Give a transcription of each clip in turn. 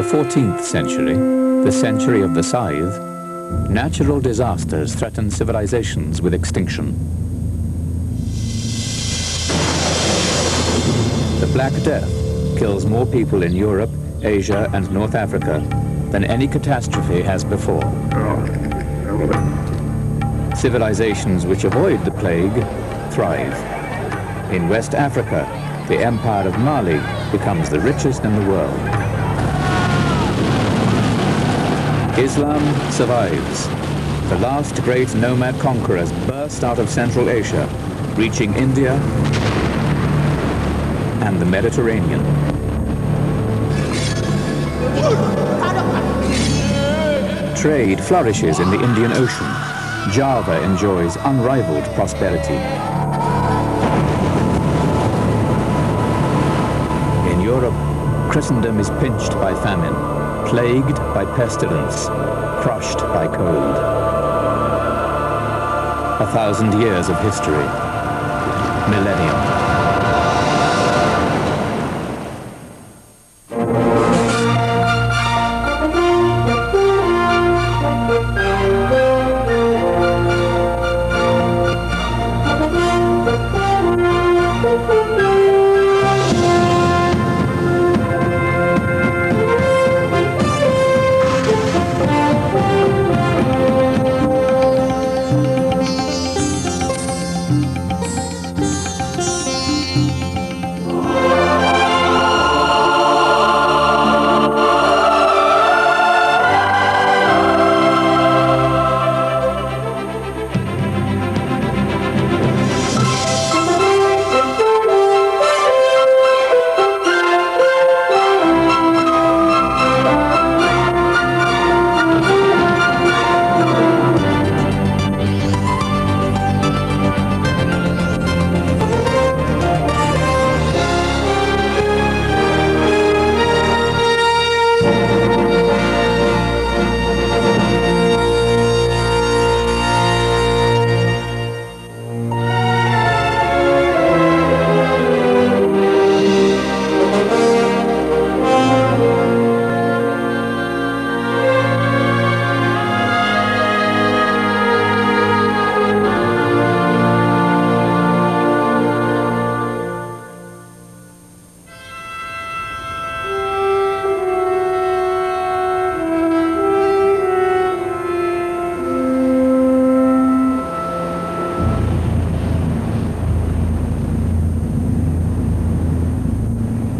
14th century, the century of the scythe, natural disasters threaten civilizations with extinction. The Black Death kills more people in Europe, Asia, and North Africa than any catastrophe has before. Civilizations which avoid the plague thrive. In West Africa, the empire of Mali becomes the richest in the world. Islam survives. The last great nomad conquerors burst out of Central Asia, reaching India and the Mediterranean. Trade flourishes in the Indian Ocean. Java enjoys unrivaled prosperity. In Europe, Christendom is pinched by famine, plagued by pestilence, crushed by cold. 1,000 years of history. Millennium.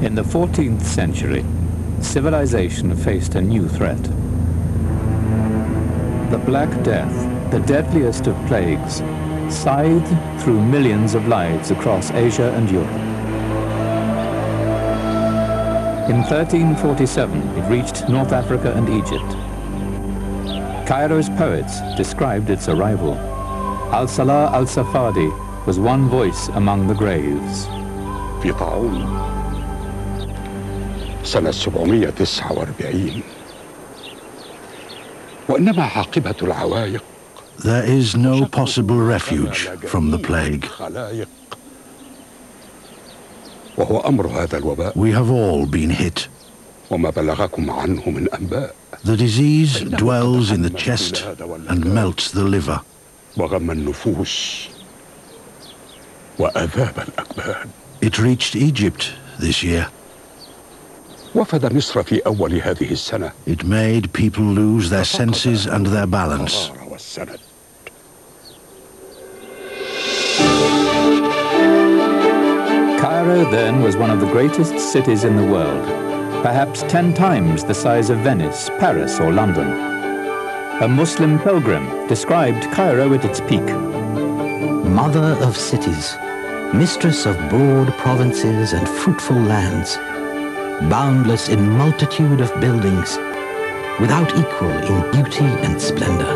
In the 14th century, civilization faced a new threat. The Black Death, the deadliest of plagues, scythed through millions of lives across Asia and Europe. In 1347, it reached North Africa and Egypt. Cairo's poets described its arrival. Al-Salah al-Safadi was one voice among the graves. في طاعون سنة 749 وإنما عاقبة العوائق. There is no possible refuge from the plague. وهو أمر هذا الوباء. We have all been hit. وما بلغكم عنه من أنباء. The disease dwells in the chest and melts the liver. وغم النفوس وأذاب الأكباد. It reached Egypt this year. وفد مصر في أول هذه السنة. It made people lose their senses and their balance. Cairo then was one of the greatest cities in the world, perhaps 10 times the size of Venice, Paris, or London. A Muslim pilgrim described Cairo at its peak. Mother of cities, mistress of broad provinces and fruitful lands, boundless in multitude of buildings, without equal in beauty and splendor.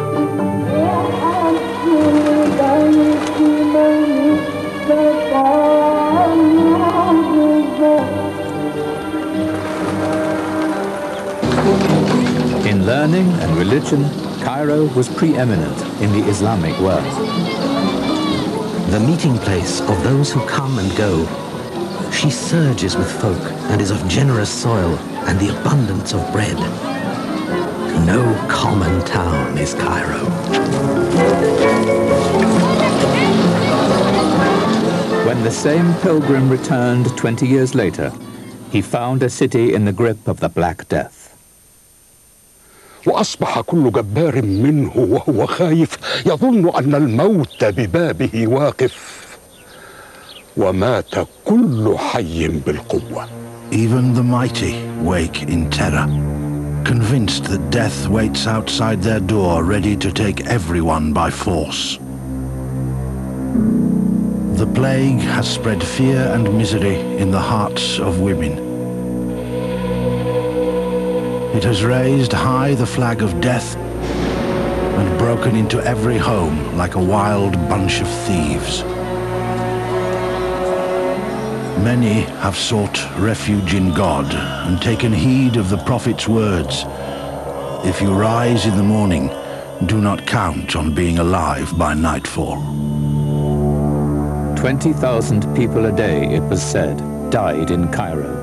In learning and religion, Cairo was preeminent in the Islamic world. The meeting place of those who come and go, She surges with folk and is of generous soil and the abundance of bread. No common town is Cairo. When the same pilgrim returned 20 years later, he found a city in the grip of the Black Death. وأصبح كل جبار منه وهو خايف يظن أن الموت ببابه واقف ومات كل حي بالقوة. Even the mighty wake in terror, convinced that death waits outside their door, ready to take everyone by force. The plague has spread fear and misery in the hearts of women. It has raised high the flag of death and broken into every home like a wild bunch of thieves. Many have sought refuge in God and taken heed of the prophet's words. If you rise in the morning, do not count on being alive by nightfall. 20,000 people a day, it was said, died in Cairo.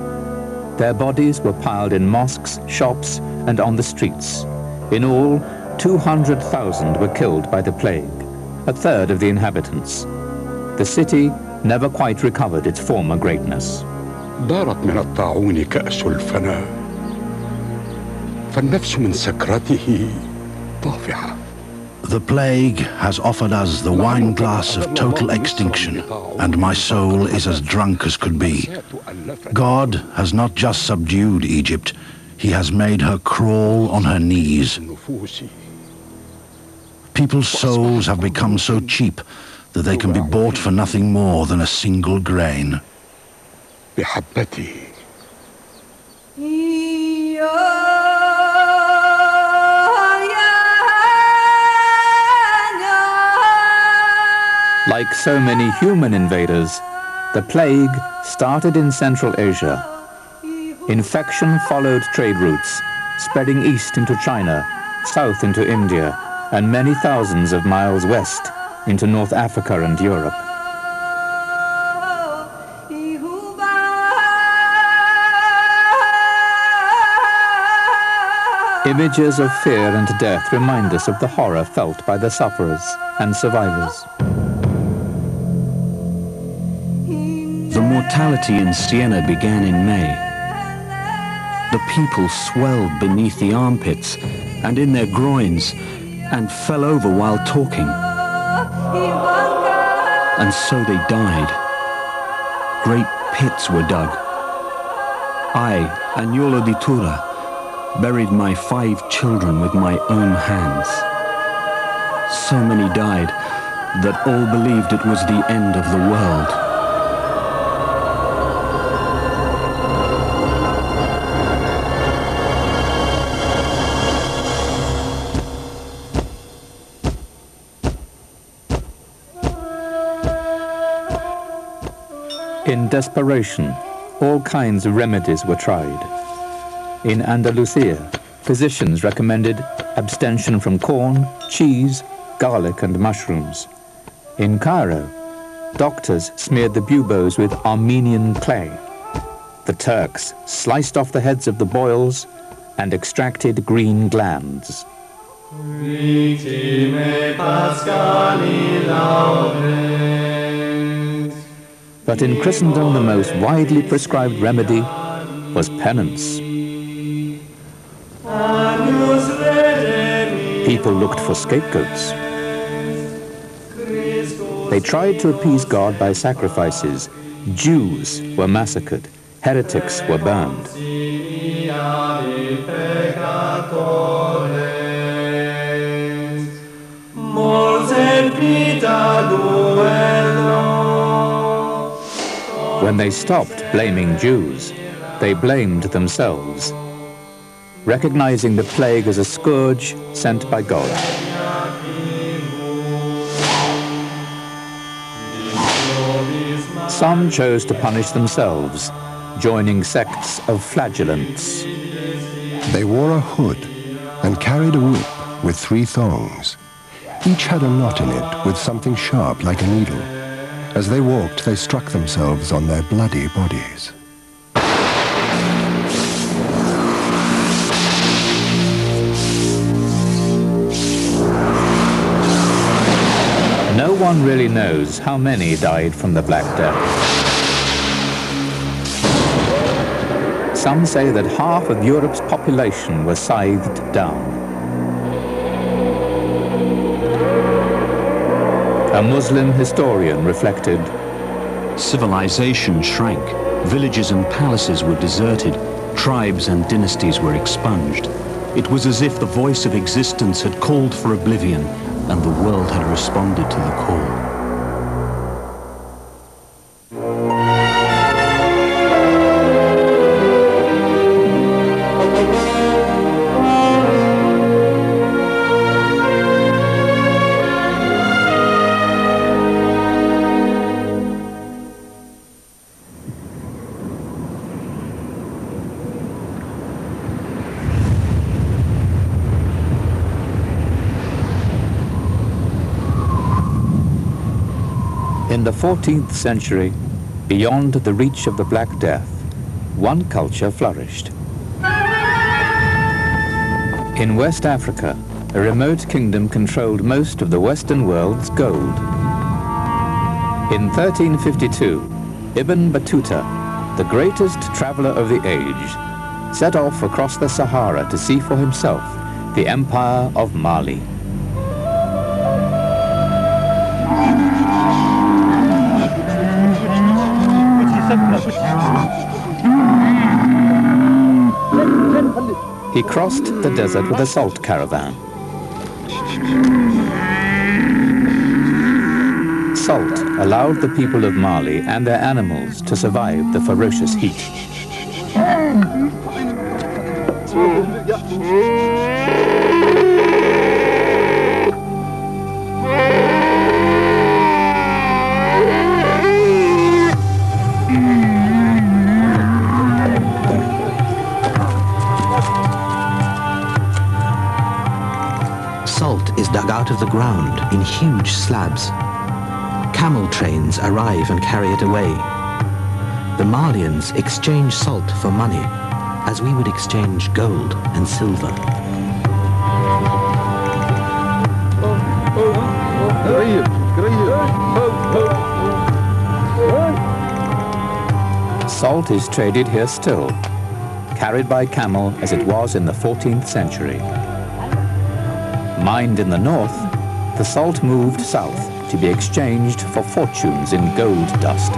Their bodies were piled in mosques, shops, and on the streets. In all, 200,000 were killed by the plague, a third of the inhabitants. The city never quite recovered its former greatness. دارت من الطاعون كأس الفناء فالنفس من سكرته طافحة. The plague has offered us the wine glass of total extinction, and my soul is as drunk as could be. God has not just subdued Egypt, he has made her crawl on her knees. People's souls have become so cheap that they can be bought for nothing more than a single grain. بحبتي. Like so many human invaders, the plague started in Central Asia. Infection followed trade routes, spreading east into China, south into India, and many thousands of miles west into North Africa and Europe. Images of fear and death remind us of the horror felt by the sufferers and survivors. The mortality in Siena began in May. The people swelled beneath the armpits and in their groins and fell over while talking. And so they died. Great pits were dug. I, Agnolo di Tura, buried my 5 children with my own hands. So many died that all believed it was the end of the world. In desperation, all kinds of remedies were tried. In Andalusia, physicians recommended abstention from corn, cheese, garlic, and mushrooms. In Cairo, doctors smeared the buboes with Armenian clay. The Turks sliced off the heads of the boils and extracted green glands. But in Christendom, the most widely prescribed remedy was penance. People looked for scapegoats. They tried to appease God by sacrifices. Jews were massacred. Heretics were burned. When they stopped blaming Jews, they blamed themselves, recognizing the plague as a scourge sent by God. Some chose to punish themselves, joining sects of flagellants. They wore a hood and carried a whip with 3 thongs. Each had a knot in it with something sharp like a needle. As they walked, they struck themselves on their bloody bodies. No one really knows how many died from the Black Death. Some say that half of Europe's population was scythed down. A Muslim historian reflected, civilization shrank, villages and palaces were deserted, tribes and dynasties were expunged. It was as if the voice of existence had called for oblivion, and the world had responded to the call. In the 14th century, beyond the reach of the Black Death, one culture flourished. In West Africa, a remote kingdom controlled most of the Western world's gold. In 1352, Ibn Battuta, the greatest traveler of the age, set off across the Sahara to see for himself the empire of Mali. He crossed the desert with a salt caravan. Salt allowed the people of Mali and their animals to survive the ferocious heat. Dug out of the ground in huge slabs. Camel trains arrive and carry it away. The Malians exchange salt for money, as we would exchange gold and silver. Salt is traded here still, carried by camel as it was in the 14th century. Mined in the north, the salt moved south to be exchanged for fortunes in gold dust.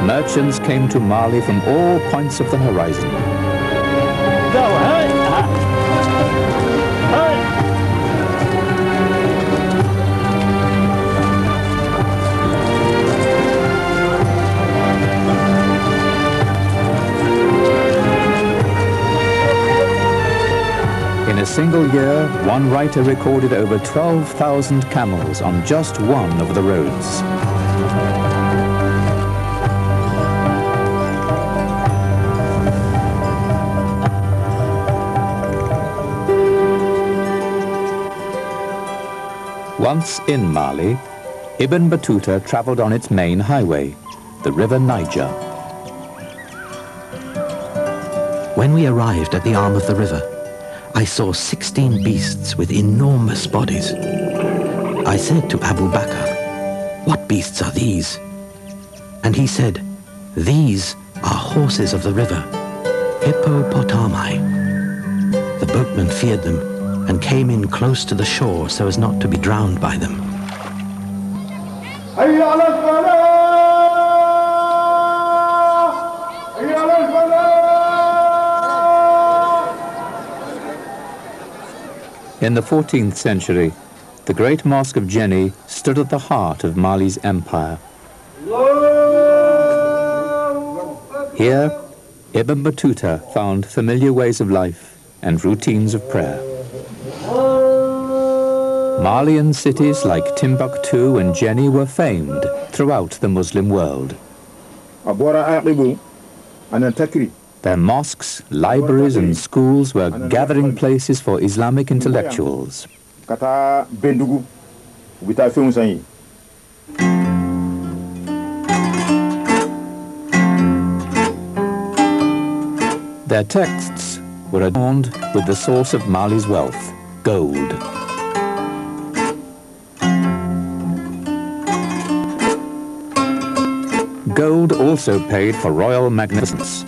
Merchants came to Mali from all points of the horizon. In a single year, one writer recorded over 12,000 camels on just one of the roads. Once in Mali, Ibn Battuta traveled on its main highway, the River Niger. When we arrived at the arm of the river, I saw 16 beasts with enormous bodies. I said to Abu Bakr, "What beasts are these?" And he said, "These are horses of the river, hippopotami." The boatmen feared them and came in close to the shore so as not to be drowned by them. In the 14th century, the great mosque of Jenny stood at the heart of Mali's empire. Here, Ibn Battuta found familiar ways of life and routines of prayer. Malian cities like Timbuktu and Jenny were famed throughout throughout the Muslim world. Their mosques, libraries and schools were gathering places for Islamic intellectuals. Their texts were adorned with the source of Mali's wealth, gold. Gold also paid for royal magnificence,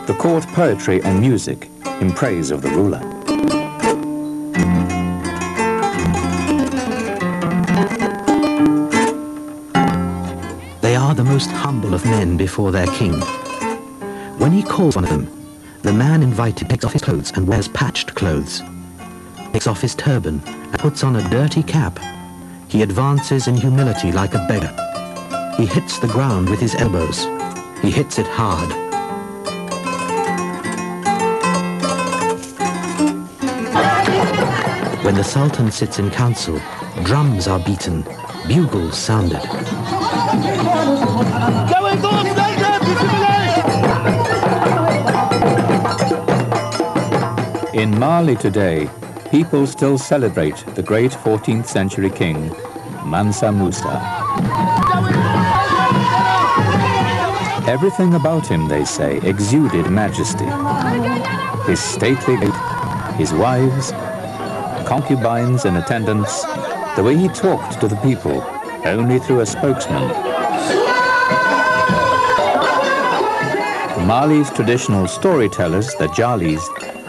the court poetry and music in praise of the ruler. They are the most humble of men before their king. When he calls on them, the man invited takes off his clothes and wears patched clothes, takes off his turban and puts on a dirty cap. He advances in humility like a beggar. He hits the ground with his elbows. He hits it hard. When the Sultan sits in council, drums are beaten, bugles sounded. In Mali today, people still celebrate the great 14th century king, Mansa Musa. Everything about him, they say, exuded majesty. His stately gait, his wives, concubines and attendants, the way he talked to the people, only through a spokesman. Mali's traditional storytellers, the Jalis,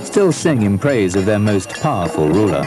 still sing in praise of their most powerful ruler.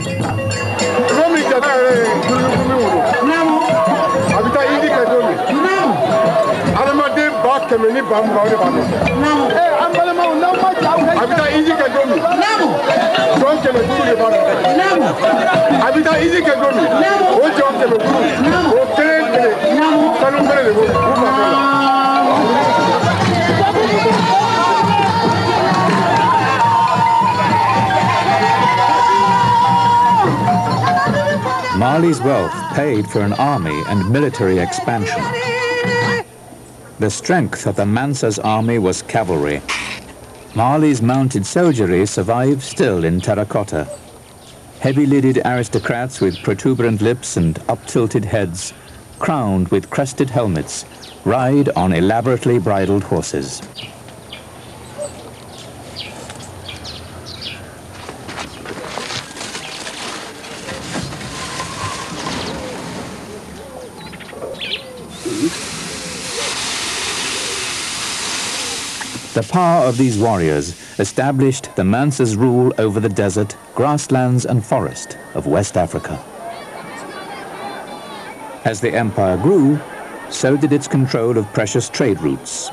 Mali's wealth paid for an army and military expansion. The strength of the Mansa's army was cavalry. Mali's mounted soldiery survive still in terracotta. Heavy-lidded aristocrats with protuberant lips and up-tilted heads, crowned with crested helmets, ride on elaborately bridled horses. The power of these warriors established the Mansa's rule over the desert, grasslands and forest of West Africa. As the empire grew, so did its control of precious trade routes.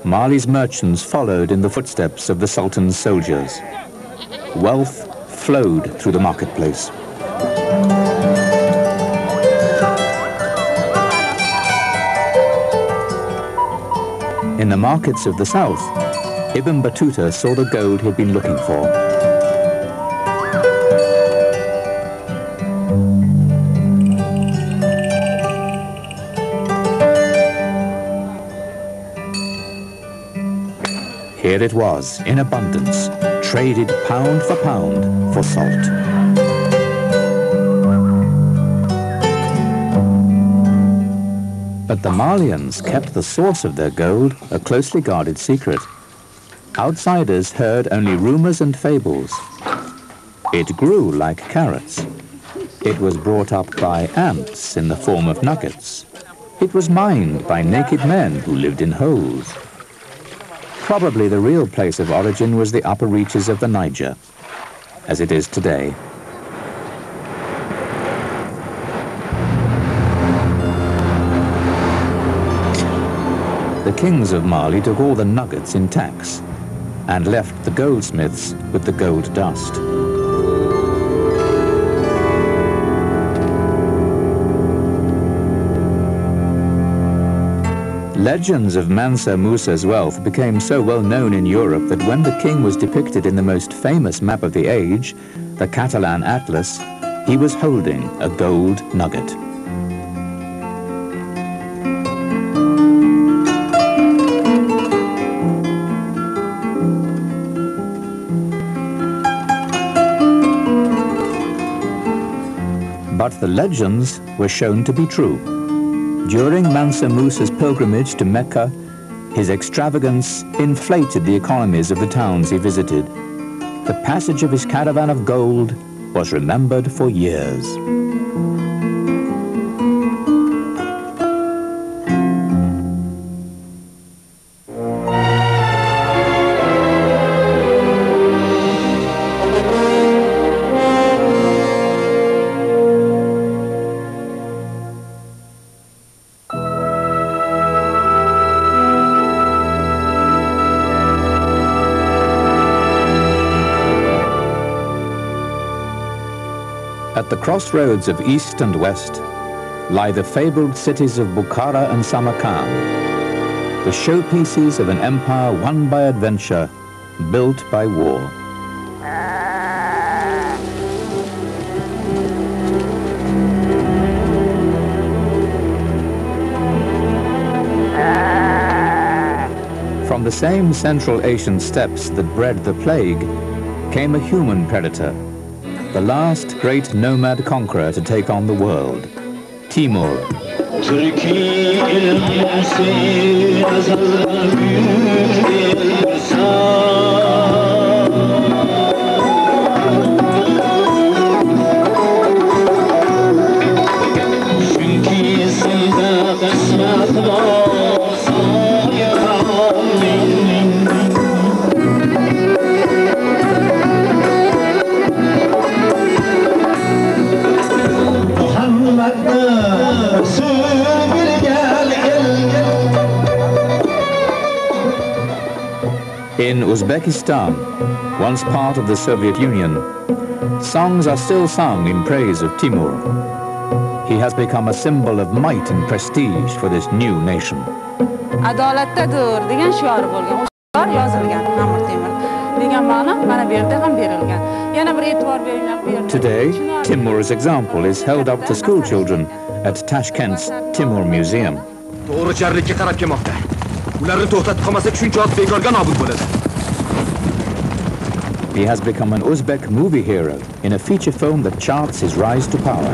Mali's merchants followed in the footsteps of the Sultan's soldiers. Wealth flowed through the marketplace. In the markets of the south, Ibn Battuta saw the gold he'd been looking for. Here it was, in abundance, traded pound for salt. But the Malians kept the source of their gold a closely guarded secret. Outsiders heard only rumors and fables. It grew like carrots. It was brought up by ants in the form of nuggets. It was mined by naked men who lived in holes. Probably the real place of origin was the upper reaches of the Niger, as it is today. The kings of Mali took all the nuggets in tax and left the goldsmiths with the gold dust. Legends of Mansa Musa's wealth became so well known in Europe that when the king was depicted in the most famous map of the age, the Catalan Atlas, he was holding a gold nugget. But the legends were shown to be true. During Mansa Musa's pilgrimage to Mecca, his extravagance inflated the economies of the towns he visited. The passage of his caravan of gold was remembered for years. At the crossroads of East and West lie the fabled cities of Bukhara and Samarkand, the showpieces of an empire won by adventure, built by war. From the same Central Asian steppes that bred the plague came a human predator, the last great nomad conqueror to take on the world, Timur. In Uzbekistan, once part of the Soviet Union, songs are still sung in praise of Timur. He has become a symbol of might and prestige for this new nation. Adolatdadir degan shior bo'lgan. O'sha shior yozilgan Amir Temur degan ma'no mana bu yerda ham berilgan. Yana bir e'tibor beringlar bu yerda. Today, Timur's example is held up to school children at Tashkent's Timur Museum. To'g'ri jarlikka qarab kelmoqda. Ularni to'xtatib qolmasak shuncha ot bekorga nobud bo'ladi. He has become an Uzbek movie hero in a feature film that charts his rise to power.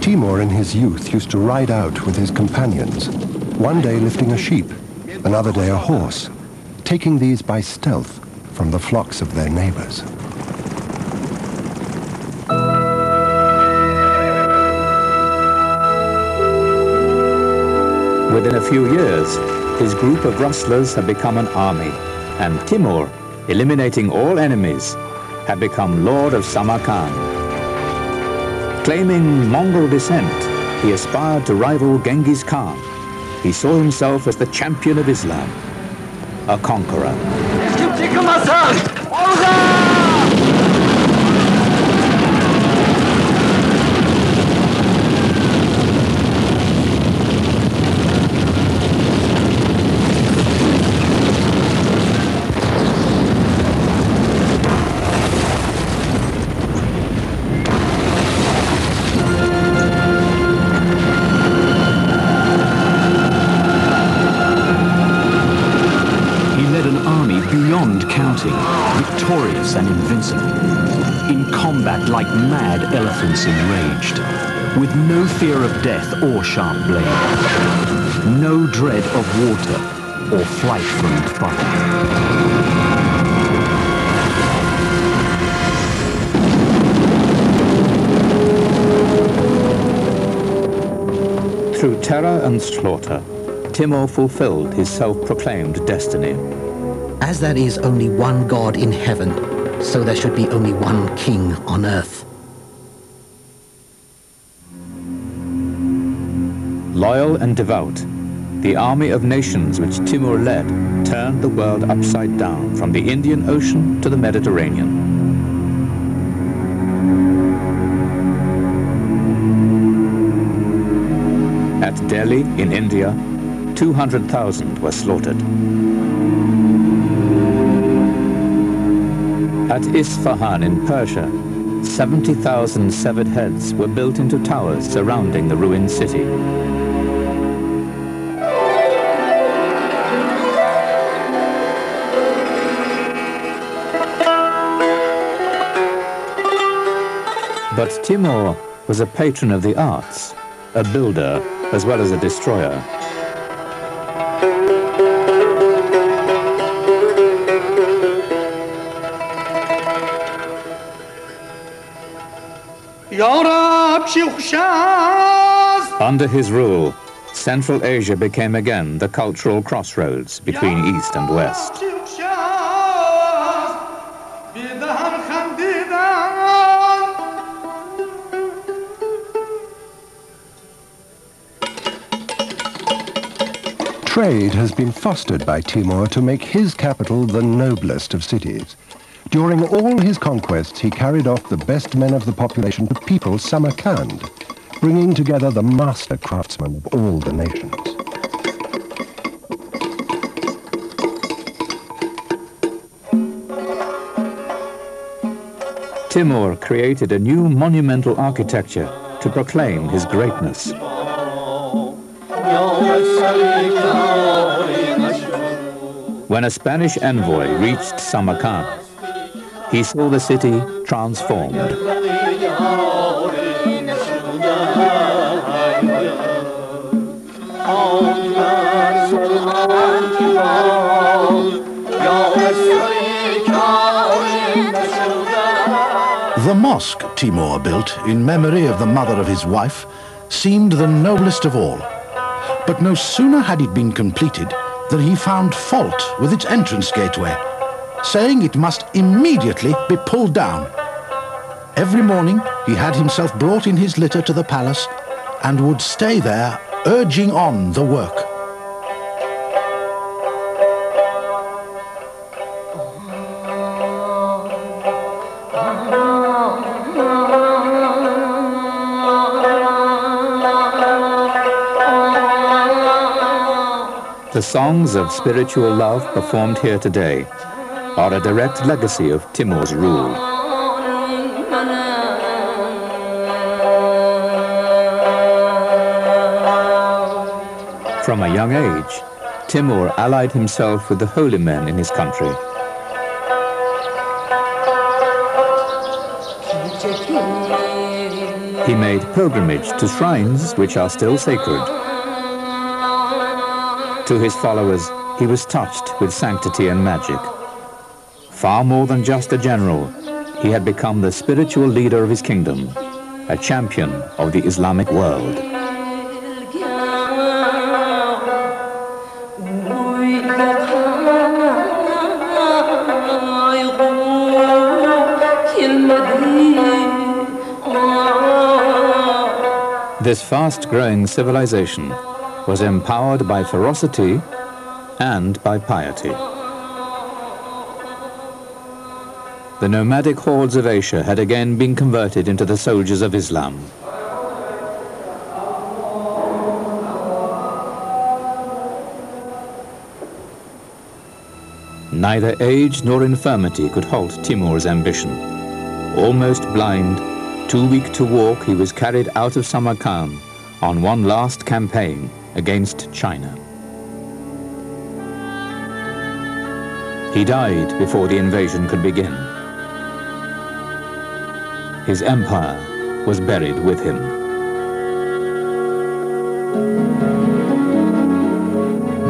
Timur in his youth used to ride out with his companions, one day lifting a sheep, another day a horse, taking these by stealth from the flocks of their neighbors. Within a few years, his group of rustlers had become an army, and Timur, eliminating all enemies, had become Lord of Samarkand. Claiming Mongol descent, he aspired to rival Genghis Khan. He saw himself as the champion of Islam, a conqueror. Victorious and invincible, in combat like mad elephants enraged, with no fear of death or sharp blade, no dread of water or flight from fire. Through terror and slaughter, Timur fulfilled his self-proclaimed destiny. As there is only one God in heaven, so there should be only one king on earth. Loyal and devout, the army of nations which Timur led turned the world upside down from the Indian Ocean to the Mediterranean. At Delhi in India, 200,000 were slaughtered. At Isfahan in Persia, 70,000 severed heads were built into towers surrounding the ruined city. But Timur was a patron of the arts, a builder as well as a destroyer. Under his rule, Central Asia became again the cultural crossroads between East and West. Trade has been fostered by Timur to make his capital the noblest of cities. During all his conquests, he carried off the best men of the population to people Samarkand, bringing together the master craftsmen of all the nations. Timur created a new monumental architecture to proclaim his greatness. When a Spanish envoy reached Samarkand, he saw the city transformed. The mosque Timur built in memory of the mother of his wife seemed the noblest of all. But no sooner had it been completed than he found fault with its entrance gateway, saying it must immediately be pulled down. Every morning he had himself brought in his litter to the palace and would stay there, urging on the work. The songs of spiritual love performed here today are a direct legacy of Timur's rule. From a young age, Timur allied himself with the holy men in his country. He made pilgrimage to shrines which are still sacred. To his followers, he was touched with sanctity and magic. Far more than just a general, he had become the spiritual leader of his kingdom, a champion of the Islamic world. This fast-growing civilization was empowered by ferocity and by piety. The nomadic hordes of Asia had again been converted into the soldiers of Islam. Neither age nor infirmity could halt Timur's ambition. Almost blind, too weak to walk, he was carried out of Samarkand on one last campaign against China. He died before the invasion could begin. His empire was buried with him.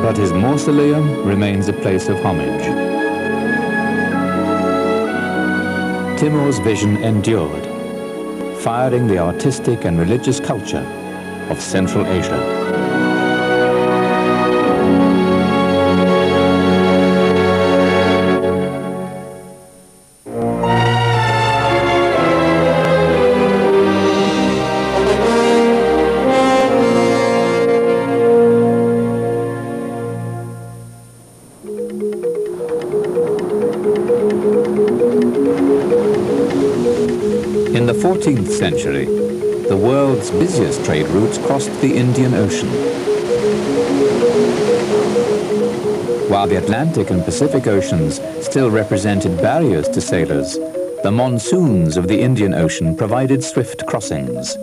But his mausoleum remains a place of homage. Timur's vision endured, firing the artistic and religious culture of Central Asia. In the 14th century, the world's busiest trade routes crossed the Indian Ocean. While the Atlantic and Pacific Oceans still represented barriers to sailors, the monsoons of the Indian Ocean provided swift crossings.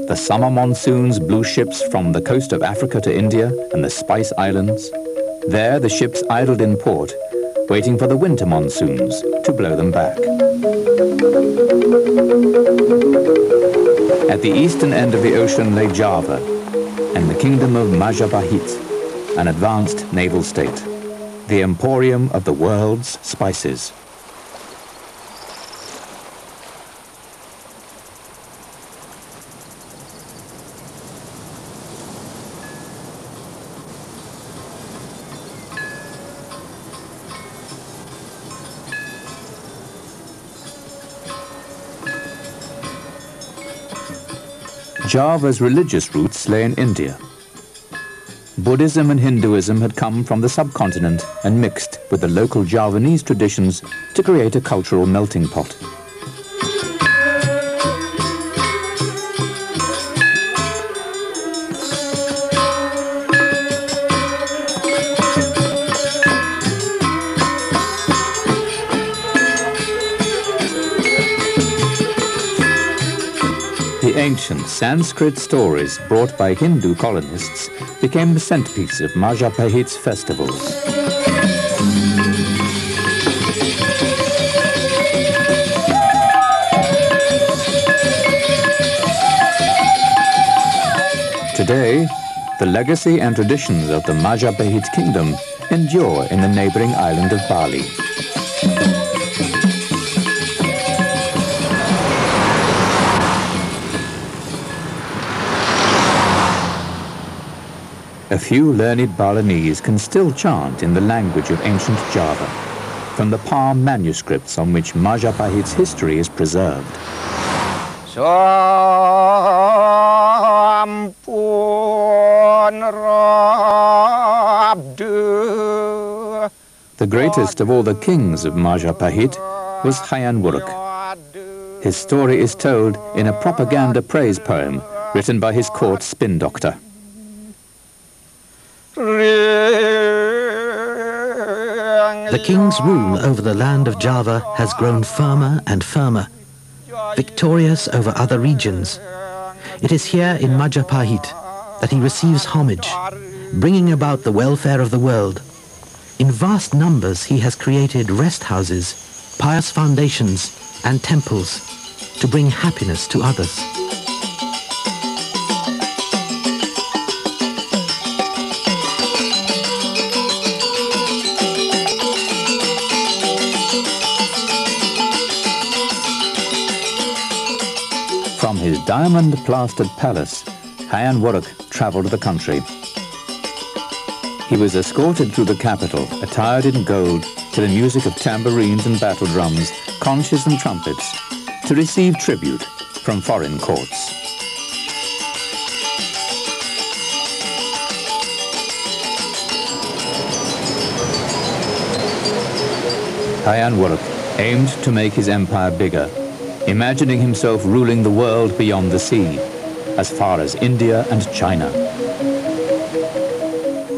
The summer monsoons blew ships from the coast of Africa to India and the Spice Islands. There the ships idled in port, waiting for the winter monsoons to blow them back. At the eastern end of the ocean lay Java and the kingdom of Majapahit, an advanced naval state, the emporium of the world's spices. Java's religious roots lay in India. Buddhism and Hinduism had come from the subcontinent and mixed with the local Javanese traditions to create a cultural melting pot. The ancient Sanskrit stories brought by Hindu colonists became the centerpiece of Majapahit's festivals. Today, the legacy and traditions of the Majapahit kingdom endure in the neighboring island of Bali. A few learned Balinese can still chant in the language of ancient Java, from the palm manuscripts on which Majapahit's history is preserved. The greatest of all the kings of Majapahit was Hayan Wuruk. His story is told in a propaganda praise poem written by his court spin doctor. The king's rule over the land of Java has grown firmer and firmer, victorious over other regions. It is here in Majapahit that he receives homage, bringing about the welfare of the world. In vast numbers he has created rest houses, pious foundations and temples to bring happiness to others. From his diamond-plastered palace, Hayan Wuruk travelled the country. He was escorted through the capital, attired in gold, to the music of tambourines and battle drums, conches and trumpets, to receive tribute from foreign courts. Hayan Wuruk aimed to make his empire bigger, imagining himself ruling the world beyond the sea, as far as India and China.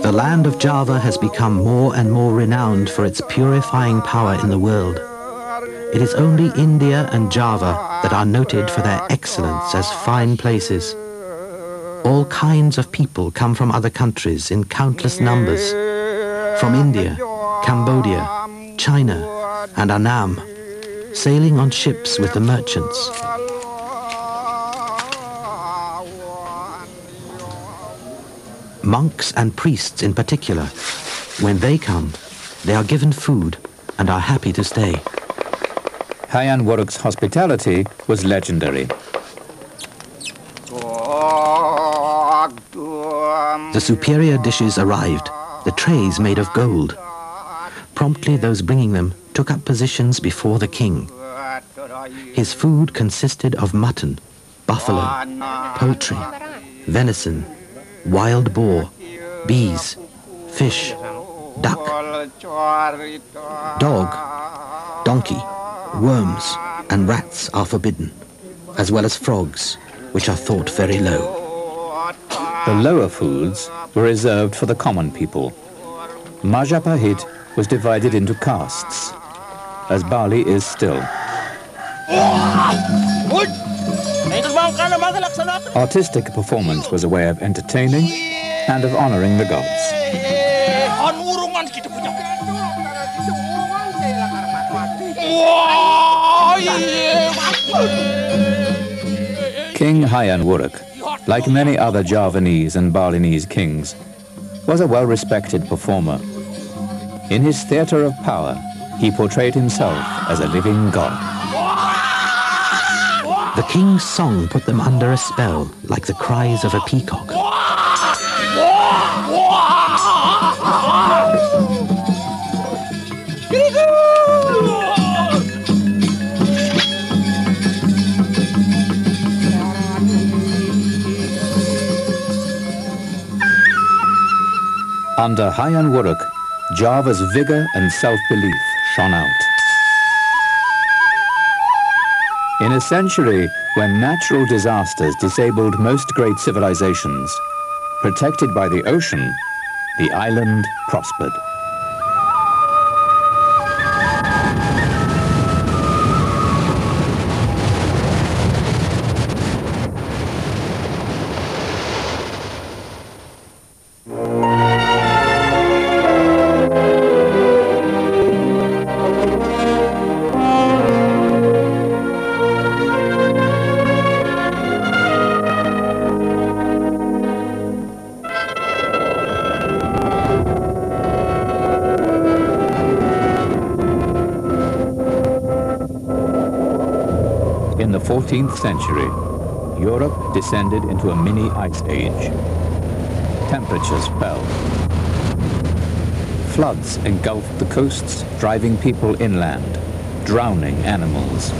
The land of Java has become more and more renowned for its purifying power in the world. It is only India and Java that are noted for their excellence as fine places. All kinds of people come from other countries in countless numbers, from India, Cambodia, China, and Annam, sailing on ships with the merchants. Monks and priests in particular, when they come, they are given food and are happy to stay. Hayan Wuruk's hospitality was legendary. The superior dishes arrived, the trays made of gold. Promptly those bringing them took up positions before the king. His food consisted of mutton, buffalo, poultry, venison, wild boar, bees, fish, duck, dog, donkey, worms and rats are forbidden, as well as frogs, which are thought very low. The lower foods were reserved for the common people. Majapahit was divided into castes, as Bali is still. Artistic performance was a way of entertaining and of honoring the gods. King Hayam Wuruk, like many other Javanese and Balinese kings, was a well-respected performer. In his theatre of power, he portrayed himself as a living god. The king's song put them under a spell, like the cries of a peacock. Under Hayam Wuruk, Java's vigor and self-belief shone out. In a century when natural disasters disabled most great civilizations, protected by the ocean, the island prospered. In the 14th century, Europe descended into a mini ice age. Temperatures fell. Floods engulfed the coasts, driving people inland, drowning animals.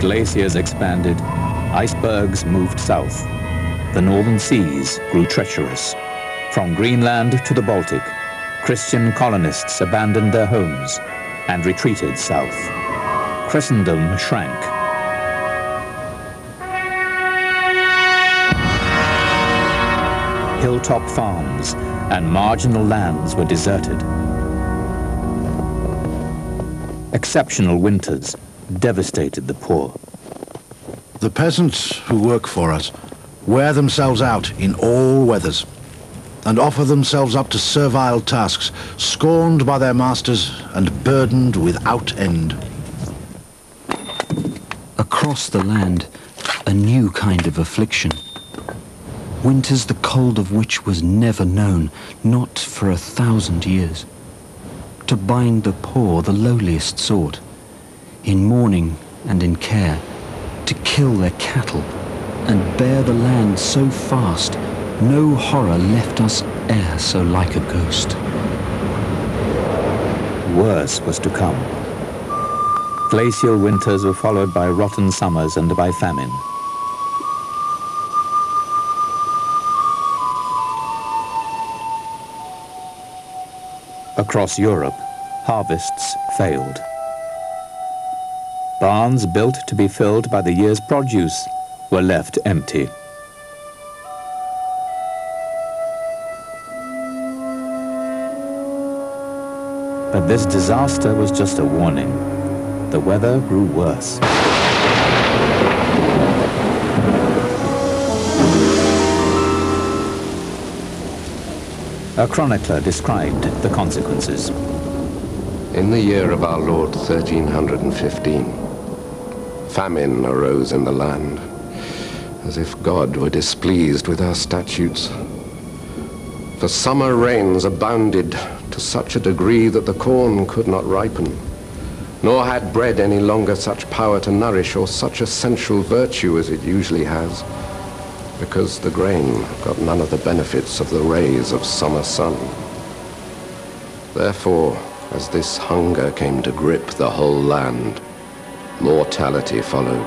Glaciers expanded, icebergs moved south. The northern seas grew treacherous. From Greenland to the Baltic, Christian colonists abandoned their homes and retreated south. Christendom shrank. Hilltop farms and marginal lands were deserted. Exceptional winters devastated the poor. The peasants who work for us wear themselves out in all weathers and offer themselves up to servile tasks, scorned by their masters and burdened without end. Across the land, a new kind of affliction. Winters the cold of which was never known, not for 1,000 years. To bind the poor, the lowliest sort, in mourning and in care, to kill their cattle and bear the land so fast, no horror left us e'er so like a ghost. Worse was to come. Glacial winters were followed by rotten summers and by famine. Across Europe, harvests failed. Barns built to be filled by the year's produce were left empty. But this disaster was just a warning. The weather grew worse. A chronicler described the consequences. In the year of our Lord 1315, famine arose in the land, as if God were displeased with our statutes. For summer rains abounded to such a degree that the corn could not ripen, nor had bread any longer such power to nourish or such essential virtue as it usually has, because the grain got none of the benefits of the rays of summer sun. Therefore, as this hunger came to grip the whole land, mortality followed.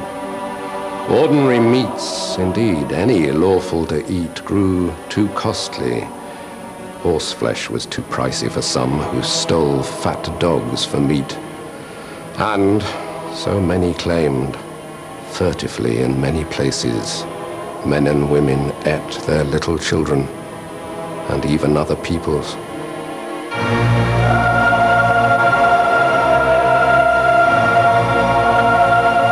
Ordinary meats, indeed, any lawful to eat, grew too costly, Horseflesh was too pricey for some who stole fat dogs for meat. And, so many claimed, furtively in many places, men and women ate their little children, and even other peoples.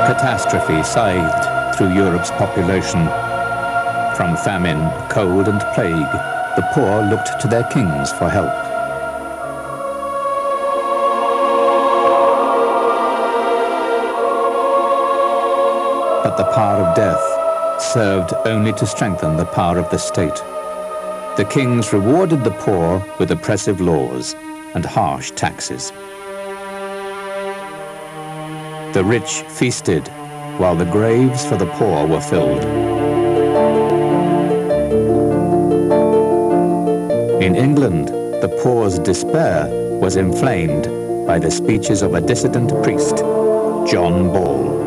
Catastrophe scythed through Europe's population. From famine, cold and plague, the poor looked to their kings for help. But the power of death served only to strengthen the power of the state. The kings rewarded the poor with oppressive laws and harsh taxes. The rich feasted, while the graves for the poor were filled. In England, the poor's despair was inflamed by the speeches of a dissident priest, John Ball.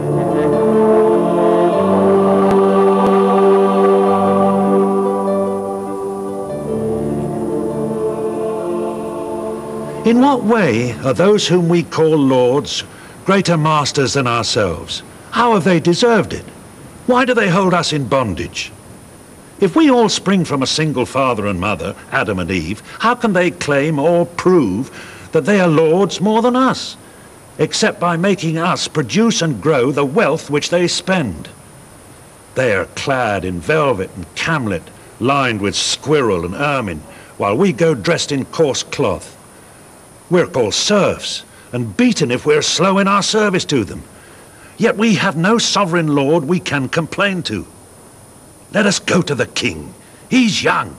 In what way are those whom we call lords greater masters than ourselves? How have they deserved it? Why do they hold us in bondage? If we all spring from a single father and mother, Adam and Eve, how can they claim or prove that they are lords more than us, except by making us produce and grow the wealth which they spend? They are clad in velvet and camlet, lined with squirrel and ermine, while we go dressed in coarse cloth. We're called serfs, and beaten if we're slow in our service to them. Yet we have no sovereign lord we can complain to. Let us go to the king. He's young.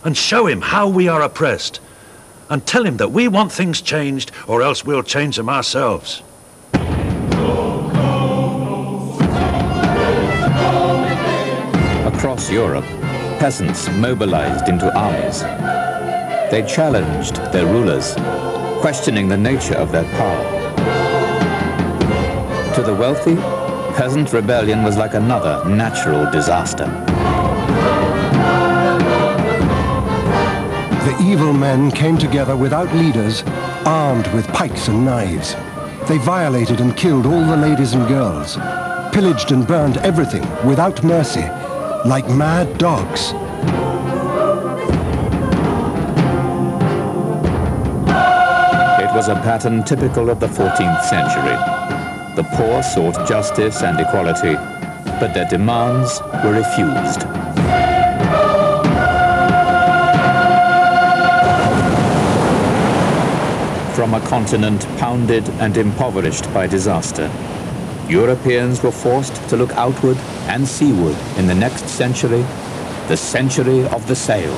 And show him how we are oppressed. And tell him that we want things changed, or else we'll change them ourselves. Across Europe, peasants mobilized into armies. They challenged their rulers, questioning the nature of their power. To the wealthy, peasant rebellion was like another natural disaster. The evil men came together without leaders, armed with pikes and knives. They violated and killed all the ladies and girls, pillaged and burned everything without mercy, like mad dogs. It was a pattern typical of the 14th century. The poor sought justice and equality, but their demands were refused. From a continent pounded and impoverished by disaster, Europeans were forced to look outward and seaward in the next century, the century of the sail.